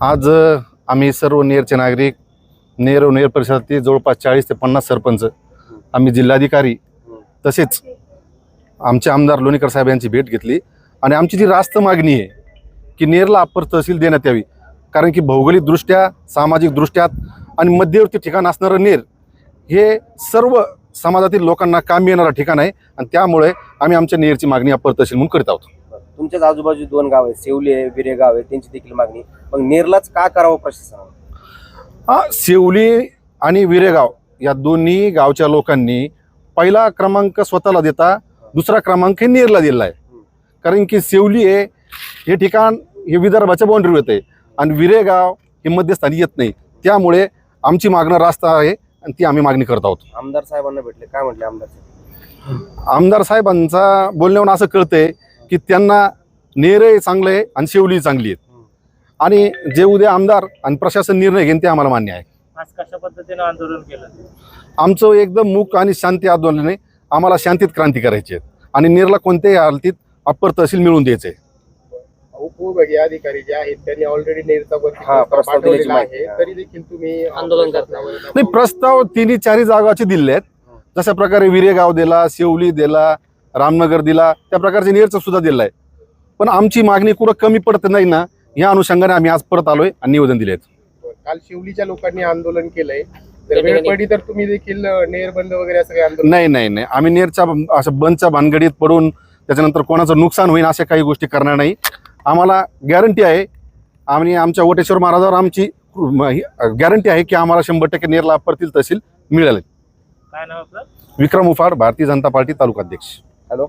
आज आम्ही सर्व नेरचे नागरिक, नेर परिसरातील जवळपास 40 ते 50 सरपंच, आम्ही जिल्हाधिकारी तसेच आमचे आमदार लोणीकर साहेब यांची भेट घेतली आणि आमची जी रास्त मागणी आहे की नेरला अप्पर तहसील देण्यात यावी. कारण की भौगोलिकदृष्ट्या, सामाजिकदृष्ट्या आणि मध्यवर्ती ठिकाण असणारं नेर हे सर्व समाजातील लोकांना कामी येणारं ठिकाण आहे आणि त्यामुळे आम्ही आमच्या नेरची मागणी अप्पर तहसील म्हणून करीत आहोत. तुमच्याच आजूबाजू 2 गाव आहेत, सेवली आहे, विरेगाव आहे, त्यांची देखील मागणी. मग नेरलाच का करावं प्रशासनाने? सेवली आणि विरेगाव या दोन्ही गावच्या लोकांनी पहिला क्रमांक स्वतःला देता दुसरा क्रमांक हे नेरला दिला आहे. कारण की सेवली हे ठिकाण हे विदर्भाच्या बाउंड्रीवर येते आणि विरेगाव हे मध्यस्थानी येत नाही. त्यामुळे आमची मागणं रास्त आहे आणि ती आम्ही मागणी करत आहोत. आमदार साहेबांना भेटले, काय म्हटले आमदार साहेब? आमदार साहेबांचा बोलण्यावरून असं कळतंय की त्यांना नेरही चांगलं आहे आणि सेवली चांगली आहे आणि जे उद्या आमदार आणि प्रशासन निर्णय घेईन ते आम्हाला मान्य आहे. आज कशा पद्धतीने आंदोलन केलं? आमचं एकदम मूक आणि शांती आंदोलन आहे. आम्हाला शांतीत क्रांती करायची आहे आणि नेरला कोणत्याही हालतीत अप्पर तहसील मिळवून द्यायचे. उपविभागीय अधिकारी जे आहेत त्यांनी ऑलरेडी नेरचा प्रस्ताव पाठवलेला आहे, तरी देखील तुम्ही आंदोलन करता? नाही, प्रस्ताव 3-4 जागाचे दिले आहेत. जशा प्रकारे विरेगाव दिला, सेवली दिला, रामनगर दिला, त्या प्रकारचे नेरचं सुद्धा दिलं आहे. पण आमची मागणी कुठं कमी पडत नाही ना, या अनुषंगाने आम्ही आज परत आलोय आणि निवेदन दिले आहेत. काल शिवलीच्या लोकांनी आंदोलन केलंय, तर वेळ पडली तर तुम्ही देखील नेर बंद वगैरे असं काही आंदोलन? नाही, आम्ही नेरच्या असं बंदच्या भानगडीत पडून त्याच्यानंतर कोणाचं नुकसान होईल अशा काही गोष्टी करणार नाही. आम्हाला गॅरंटी आहे आणि आमच्या वटेश्वर महाराजावर आमची गॅरंटी आहे की आम्हाला 100% नेरला अप्पर तहसील मिळाले. काय नाव आपलं? विक्रम उफाड, भारतीय जनता पार्टी तालुका अध्यक्ष. हॅलो.